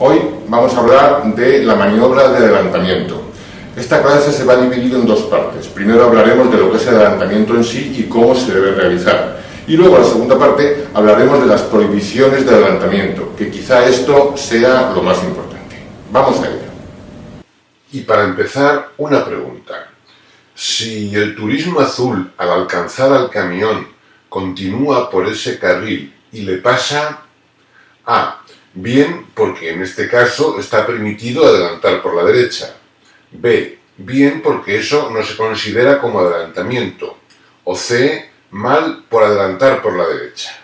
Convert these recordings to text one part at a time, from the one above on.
Hoy vamos a hablar de la maniobra de adelantamiento. Esta clase se va a dividir en dos partes. Primero hablaremos de lo que es el adelantamiento en sí y cómo se debe realizar. Y luego, en la segunda parte, hablaremos de las prohibiciones de adelantamiento, que quizá esto sea lo más importante. Vamos a ello. Y para empezar, una pregunta. Si el turismo azul, al alcanzar al camión, continúa por ese carril y le pasa A, bien, porque en este caso está permitido adelantar por la derecha. B, bien, porque eso no se considera como adelantamiento. O C, mal por adelantar por la derecha.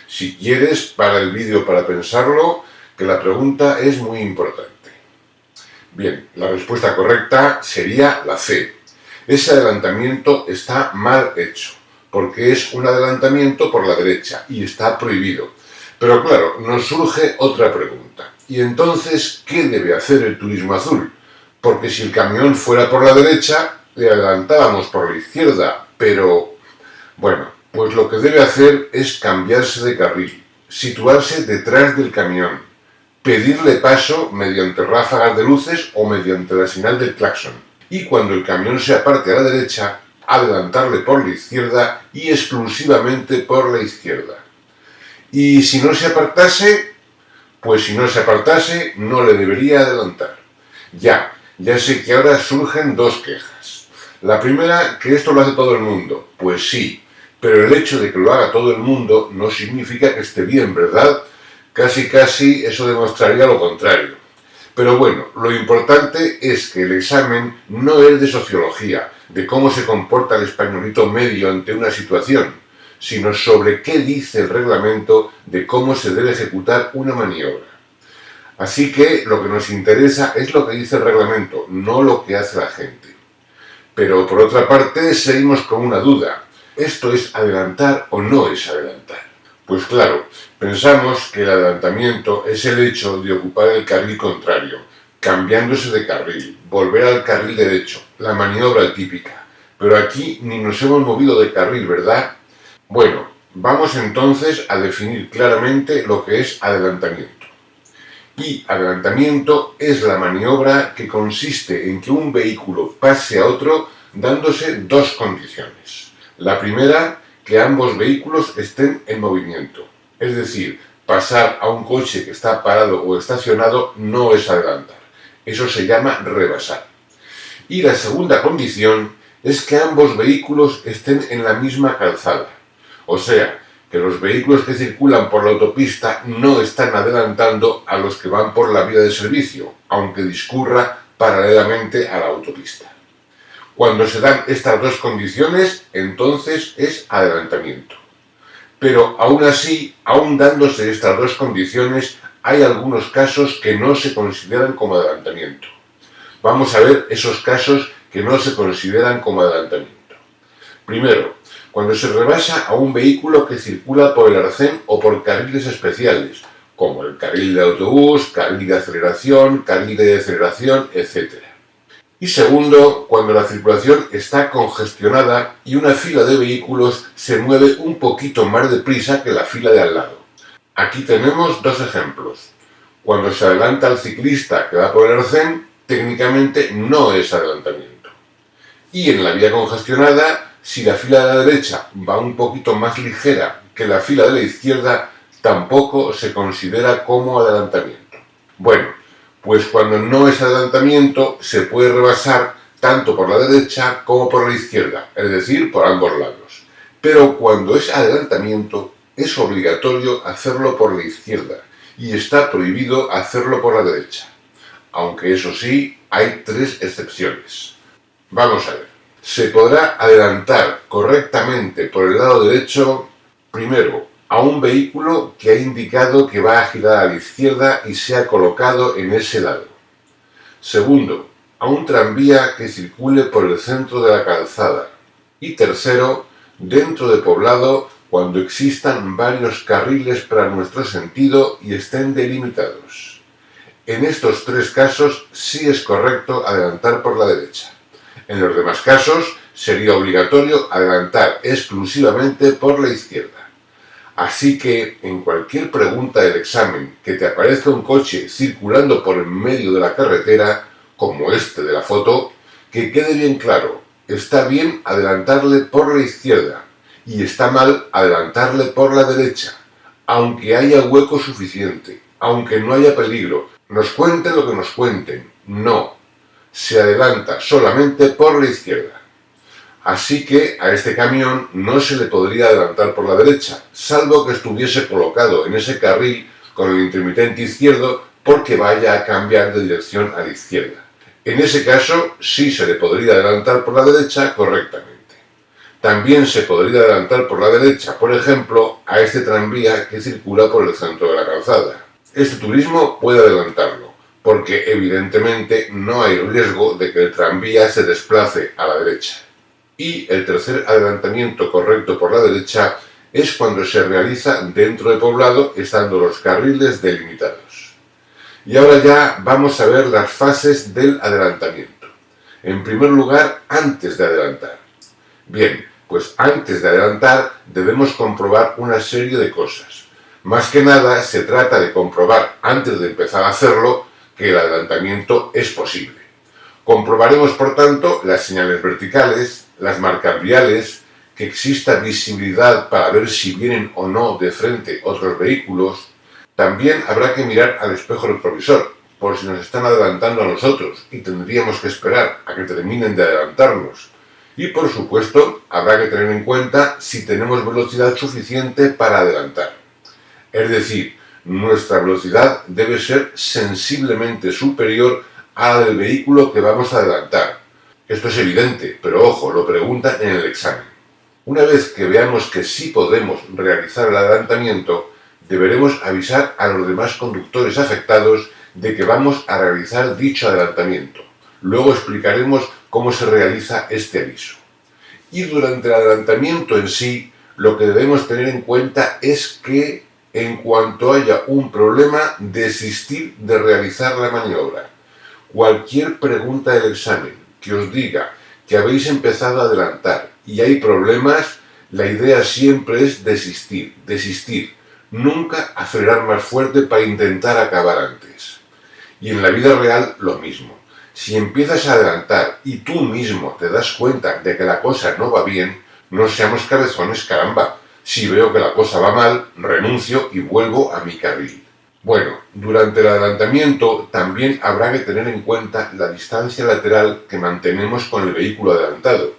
Si quieres, para el vídeo para pensarlo, que la pregunta es muy importante. Bien, la respuesta correcta sería la C. Ese adelantamiento está mal hecho, porque es un adelantamiento por la derecha y está prohibido. Pero claro, nos surge otra pregunta. ¿Y entonces qué debe hacer el turismo azul? Porque si el camión fuera por la derecha, le adelantábamos por la izquierda, pero bueno, pues lo que debe hacer es cambiarse de carril, situarse detrás del camión, pedirle paso mediante ráfagas de luces o mediante la señal del claxon. Y cuando el camión se aparte a la derecha, adelantarle por la izquierda y exclusivamente por la izquierda. Y si no se apartase, pues si no se apartase, no le debería adelantar. Ya sé que ahora surgen dos quejas. La primera, que esto lo hace todo el mundo. Pues sí, pero el hecho de que lo haga todo el mundo no significa que esté bien, ¿verdad? Casi eso demostraría lo contrario. Pero bueno, lo importante es que el examen no es de sociología, de cómo se comporta el españolito medio ante una situación, sino sobre qué dice el reglamento de cómo se debe ejecutar una maniobra. Así que lo que nos interesa es lo que dice el reglamento, no lo que hace la gente. Pero por otra parte, seguimos con una duda. ¿Esto es adelantar o no es adelantar? Pues claro, pensamos que el adelantamiento es el hecho de ocupar el carril contrario, cambiándose de carril, volver al carril derecho, la maniobra típica. Pero aquí ni nos hemos movido de carril, ¿verdad? Bueno, vamos entonces a definir claramente lo que es adelantamiento. Y adelantamiento es la maniobra que consiste en que un vehículo pase a otro dándose dos condiciones. La primera, que ambos vehículos estén en movimiento. Es decir, pasar a un coche que está parado o estacionado no es adelantar. Eso se llama rebasar. Y la segunda condición es que ambos vehículos estén en la misma calzada. O sea, que los vehículos que circulan por la autopista no están adelantando a los que van por la vía de servicio, aunque discurra paralelamente a la autopista. Cuando se dan estas dos condiciones, entonces es adelantamiento. Pero aún así, aún dándose estas dos condiciones, hay algunos casos que no se consideran como adelantamiento. Vamos a ver esos casos que no se consideran como adelantamiento. Primero, cuando se rebasa a un vehículo que circula por el arcén o por carriles especiales, como el carril de autobús, carril de aceleración, carril de deceleración, etc. Y segundo, cuando la circulación está congestionada y una fila de vehículos se mueve un poquito más deprisa que la fila de al lado. Aquí tenemos dos ejemplos. Cuando se adelanta al ciclista que va por el arcén, técnicamente no es adelantamiento. Y en la vía congestionada, si la fila de la derecha va un poquito más ligera que la fila de la izquierda, tampoco se considera como adelantamiento. Bueno, pues cuando no es adelantamiento, se puede rebasar tanto por la derecha como por la izquierda, es decir, por ambos lados. Pero cuando es adelantamiento, es obligatorio hacerlo por la izquierda y está prohibido hacerlo por la derecha. Aunque eso sí, hay tres excepciones. Vamos a ver. Se podrá adelantar correctamente por el lado derecho, primero, a un vehículo que ha indicado que va a girar a la izquierda y se ha colocado en ese lado. Segundo, a un tranvía que circule por el centro de la calzada. Y tercero, dentro de poblado cuando existan varios carriles para nuestro sentido y estén delimitados. En estos tres casos sí es correcto adelantar por la derecha. En los demás casos sería obligatorio adelantar exclusivamente por la izquierda. Así que en cualquier pregunta del examen que te aparezca un coche circulando por en medio de la carretera, como este de la foto, que quede bien claro, está bien adelantarle por la izquierda y está mal adelantarle por la derecha, aunque haya hueco suficiente, aunque no haya peligro, nos cuenten lo que nos cuenten, no, se adelanta solamente por la izquierda. Así que a este camión no se le podría adelantar por la derecha, salvo que estuviese colocado en ese carril con el intermitente izquierdo porque vaya a cambiar de dirección a la izquierda. En ese caso sí se le podría adelantar por la derecha correctamente. También se podría adelantar por la derecha, por ejemplo, a este tranvía que circula por el centro de la calzada. Este turismo puede adelantarlo, porque evidentemente no hay riesgo de que el tranvía se desplace a la derecha. Y el tercer adelantamiento correcto por la derecha es cuando se realiza dentro de poblado, estando los carriles delimitados. Y ahora ya vamos a ver las fases del adelantamiento. En primer lugar, antes de adelantar. Bien, pues antes de adelantar debemos comprobar una serie de cosas. Más que nada se trata de comprobar antes de empezar a hacerlo que el adelantamiento es posible. Comprobaremos por tanto las señales verticales, las marcas viales, que exista visibilidad para ver si vienen o no de frente otros vehículos. También habrá que mirar al espejo retrovisor, por si nos están adelantando a nosotros y tendríamos que esperar a que terminen de adelantarnos. Y por supuesto, habrá que tener en cuenta si tenemos velocidad suficiente para adelantar. Es decir, nuestra velocidad debe ser sensiblemente superior a la del vehículo que vamos a adelantar. Esto es evidente, pero ojo, lo preguntan en el examen. Una vez que veamos que sí podemos realizar el adelantamiento, deberemos avisar a los demás conductores afectados de que vamos a realizar dicho adelantamiento. Luego explicaremos cómo se realiza este aviso. Y durante el adelantamiento en sí, lo que debemos tener en cuenta es que, en cuanto haya un problema, desistir de realizar la maniobra. Cualquier pregunta del examen que os diga que habéis empezado a adelantar y hay problemas, la idea siempre es desistir, nunca acelerar más fuerte para intentar acabar antes. Y en la vida real lo mismo. Si empiezas a adelantar y tú mismo te das cuenta de que la cosa no va bien, no seamos cabezones, caramba. Si veo que la cosa va mal, renuncio y vuelvo a mi carril. Bueno, durante el adelantamiento también habrá que tener en cuenta la distancia lateral que mantenemos con el vehículo adelantado,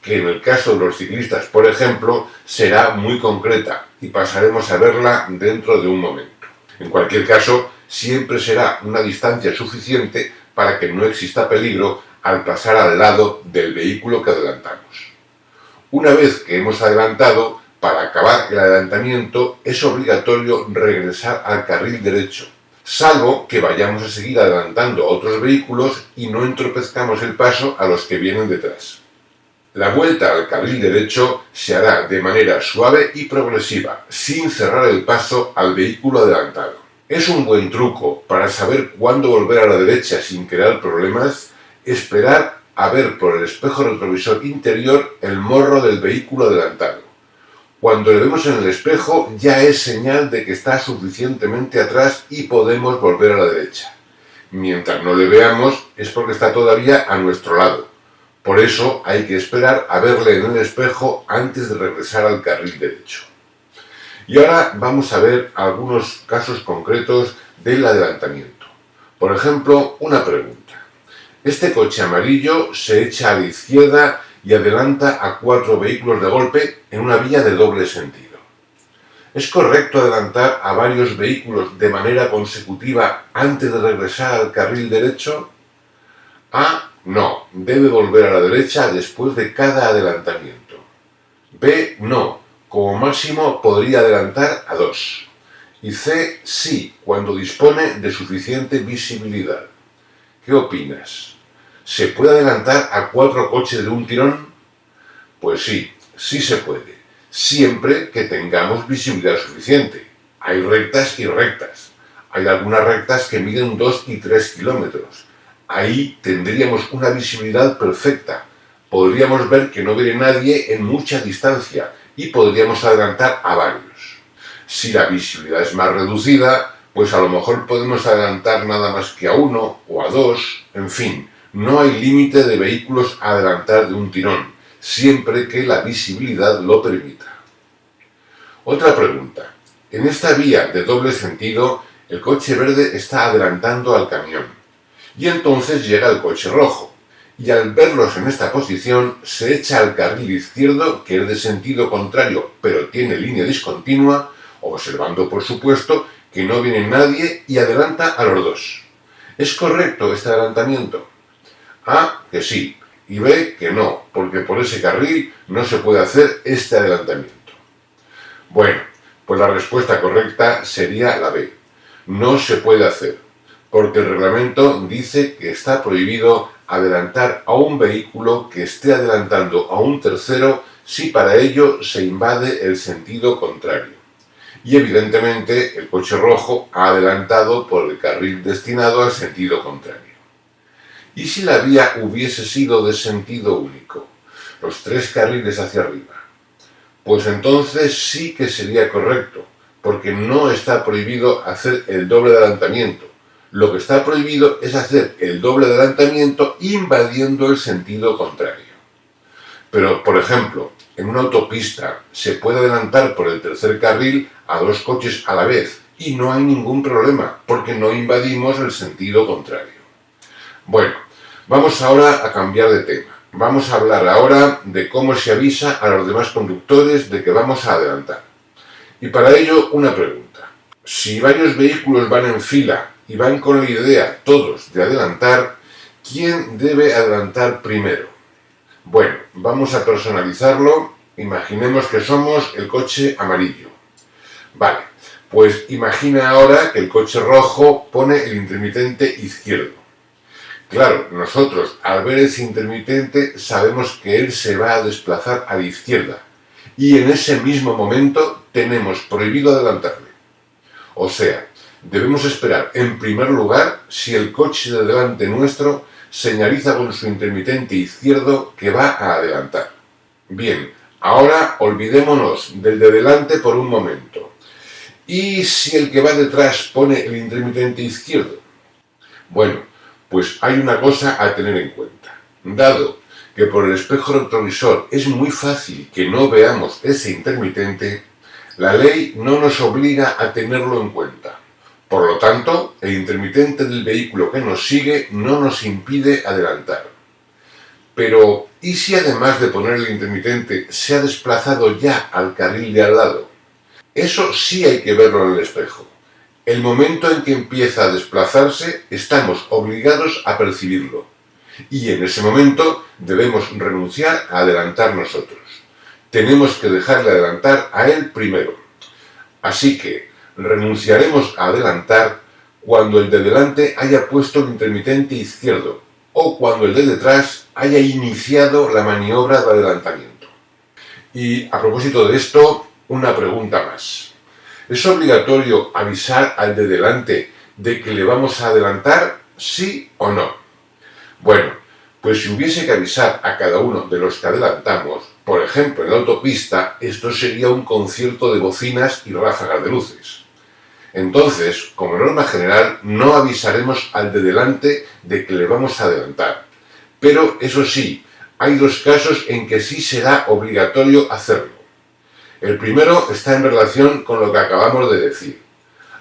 que en el caso de los ciclistas, por ejemplo, será muy concreta y pasaremos a verla dentro de un momento. En cualquier caso, siempre será una distancia suficiente para que no exista peligro al pasar al lado del vehículo que adelantamos. Una vez que hemos adelantado, para acabar el adelantamiento es obligatorio regresar al carril derecho, salvo que vayamos a seguir adelantando a otros vehículos y no entropezcamos el paso a los que vienen detrás. La vuelta al carril derecho se hará de manera suave y progresiva, sin cerrar el paso al vehículo adelantado. Es un buen truco para saber cuándo volver a la derecha sin crear problemas, esperar a ver por el espejo retrovisor interior el morro del vehículo adelantado. Cuando le vemos en el espejo ya es señal de que está suficientemente atrás y podemos volver a la derecha. Mientras no le veamos es porque está todavía a nuestro lado. Por eso hay que esperar a verle en el espejo antes de regresar al carril derecho. Y ahora vamos a ver algunos casos concretos del adelantamiento. Por ejemplo, una pregunta. Este coche amarillo se echa a la izquierda y adelanta a 4 vehículos de golpe en una vía de doble sentido. ¿Es correcto adelantar a varios vehículos de manera consecutiva antes de regresar al carril derecho? A. No, debe volver a la derecha después de cada adelantamiento. B. No, como máximo podría adelantar a 2. Y C. Sí, cuando dispone de suficiente visibilidad. ¿Qué opinas? ¿Se puede adelantar a 4 coches de un tirón? Pues sí, sí se puede, siempre que tengamos visibilidad suficiente. Hay rectas y rectas. Hay algunas rectas que miden 2 y 3 kilómetros. Ahí tendríamos una visibilidad perfecta. Podríamos ver que no viene nadie en mucha distancia y podríamos adelantar a varios. Si la visibilidad es más reducida, pues a lo mejor podemos adelantar nada más que a 1 o a 2, en fin, no hay límite de vehículos a adelantar de un tirón, siempre que la visibilidad lo permita. Otra pregunta. En esta vía de doble sentido, el coche verde está adelantando al camión, y entonces llega el coche rojo, y al verlos en esta posición se echa al carril izquierdo, que es de sentido contrario, pero tiene línea discontinua, observando por supuesto que no viene nadie y adelanta a los dos. ¿Es correcto este adelantamiento? A, que sí, y B, que no, porque por ese carril no se puede hacer este adelantamiento. Bueno, pues la respuesta correcta sería la B. No se puede hacer, porque el reglamento dice que está prohibido adelantar a un vehículo que esté adelantando a un tercero si para ello se invade el sentido contrario. Y evidentemente el coche rojo ha adelantado por el carril destinado al sentido contrario. ¿Y si la vía hubiese sido de sentido único, los 3 carriles hacia arriba? Pues entonces sí que sería correcto, porque no está prohibido hacer el doble adelantamiento. Lo que está prohibido es hacer el doble adelantamiento invadiendo el sentido contrario. Pero, por ejemplo, en una autopista se puede adelantar por el tercer carril a 2 coches a la vez y no hay ningún problema, porque no invadimos el sentido contrario. Bueno, vamos ahora a cambiar de tema. Vamos a hablar ahora de cómo se avisa a los demás conductores de que vamos a adelantar. Y para ello, una pregunta. Si varios vehículos van en fila y van con la idea todos de adelantar, ¿quién debe adelantar primero? Bueno, vamos a personalizarlo. Imaginemos que somos el coche amarillo. Vale, pues imagina ahora que el coche rojo pone el intermitente izquierdo. Claro, nosotros al ver ese intermitente sabemos que él se va a desplazar a la izquierda y en ese mismo momento tenemos prohibido adelantarle. O sea, debemos esperar en primer lugar si el coche de delante nuestro señaliza con su intermitente izquierdo que va a adelantar. Bien, ahora olvidémonos del de delante por un momento. ¿Y si el que va detrás pone el intermitente izquierdo? Bueno, pues hay una cosa a tener en cuenta. Dado que por el espejo retrovisor es muy fácil que no veamos ese intermitente, la ley no nos obliga a tenerlo en cuenta. Por lo tanto, el intermitente del vehículo que nos sigue no nos impide adelantar. Pero, ¿y si además de poner el intermitente se ha desplazado ya al carril de al lado? Eso sí hay que verlo en el espejo. El momento en que empieza a desplazarse, estamos obligados a percibirlo. Y en ese momento debemos renunciar a adelantar nosotros. Tenemos que dejarle adelantar a él primero. Así que renunciaremos a adelantar cuando el de delante haya puesto el intermitente izquierdo o cuando el de detrás haya iniciado la maniobra de adelantamiento. Y a propósito de esto, una pregunta más. ¿Es obligatorio avisar al de delante de que le vamos a adelantar, sí o no? Bueno, pues si hubiese que avisar a cada uno de los que adelantamos, por ejemplo en la autopista, esto sería un concierto de bocinas y ráfagas de luces. Entonces, como norma general, no avisaremos al de delante de que le vamos a adelantar. Pero eso sí, hay 2 casos en que sí será obligatorio hacerlo. El primero está en relación con lo que acabamos de decir.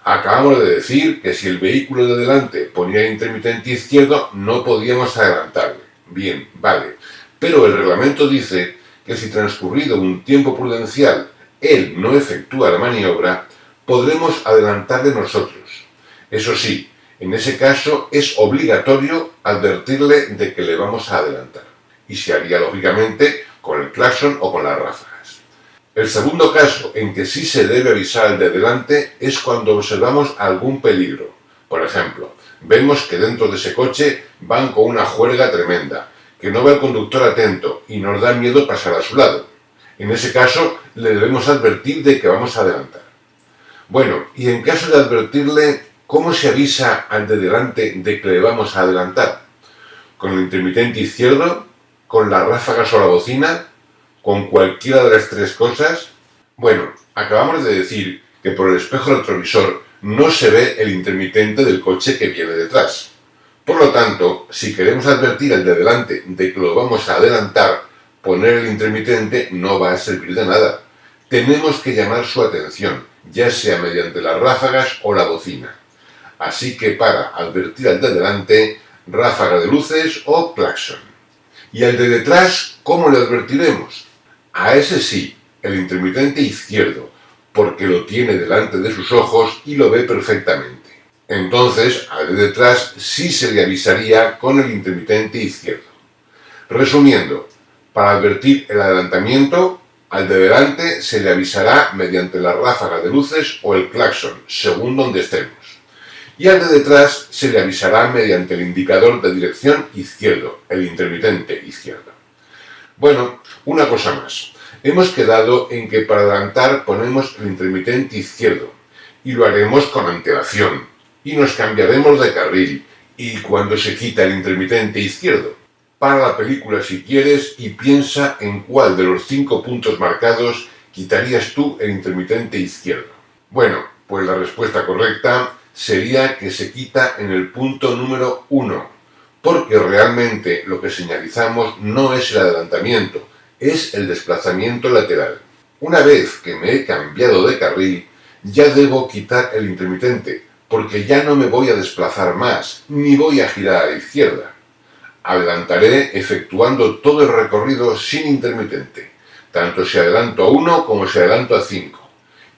Acabamos de decir que si el vehículo de delante ponía el intermitente izquierdo, no podíamos adelantarle. Bien, vale. Pero el reglamento dice que si transcurrido un tiempo prudencial él no efectúa la maniobra, podremos adelantarle nosotros. Eso sí, en ese caso es obligatorio advertirle de que le vamos a adelantar. Y se haría lógicamente con el claxon o con las ráfagas. El segundo caso en que sí se debe avisar al de delante es cuando observamos algún peligro. Por ejemplo, vemos que dentro de ese coche van con una juerga tremenda, que no va el conductor atento y nos da miedo pasar a su lado. En ese caso, le debemos advertir de que vamos a adelantar. Bueno, y en caso de advertirle, ¿cómo se avisa al de delante de que le vamos a adelantar? ¿Con el intermitente izquierdo? ¿Con las ráfagas o la bocina? ¿Con cualquiera de las 3 cosas? Bueno, acabamos de decir que por el espejo retrovisor no se ve el intermitente del coche que viene detrás. Por lo tanto, si queremos advertir al de delante de que lo vamos a adelantar, poner el intermitente no va a servir de nada. Tenemos que llamar su atención, ya sea mediante las ráfagas o la bocina. Así que para advertir al de delante, ráfaga de luces o claxon. ¿Y al de detrás cómo le advertiremos? A ese sí, el intermitente izquierdo, porque lo tiene delante de sus ojos y lo ve perfectamente. Entonces, al de detrás sí se le avisaría con el intermitente izquierdo. Resumiendo, para advertir el adelantamiento, al de delante se le avisará mediante la ráfaga de luces o el claxon, según donde estemos. Y al de detrás se le avisará mediante el indicador de dirección izquierdo, el intermitente izquierdo. Bueno, una cosa más. Hemos quedado en que para adelantar ponemos el intermitente izquierdo y lo haremos con antelación y nos cambiaremos de carril y cuando se quita el intermitente izquierdo. Para la película si quieres y piensa en cuál de los 5 puntos marcados quitarías tú el intermitente izquierdo. Bueno, pues la respuesta correcta sería que se quita en el punto número 1, porque realmente lo que señalizamos no es el adelantamiento, es el desplazamiento lateral. Una vez que me he cambiado de carril, ya debo quitar el intermitente, porque ya no me voy a desplazar más, ni voy a girar a la izquierda. Adelantaré efectuando todo el recorrido sin intermitente, tanto si adelanto a 1 como si adelanto a 5.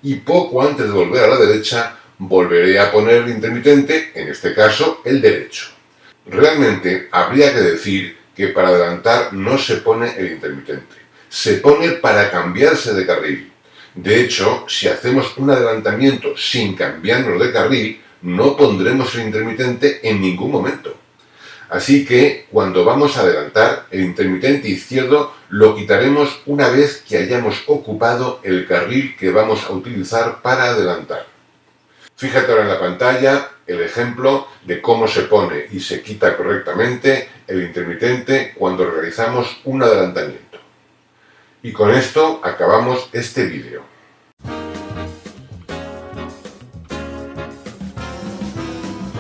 Y poco antes de volver a la derecha, volveré a poner el intermitente, en este caso el derecho. Realmente habría que decir que para adelantar no se pone el intermitente, se pone para cambiarse de carril. De hecho, si hacemos un adelantamiento sin cambiarnos de carril, no pondremos el intermitente en ningún momento. Así que, cuando vamos a adelantar, el intermitente izquierdo lo quitaremos una vez que hayamos ocupado el carril que vamos a utilizar para adelantar. Fíjate ahora en la pantalla el ejemplo de cómo se pone y se quita correctamente el intermitente cuando realizamos un adelantamiento. Y con esto acabamos este vídeo.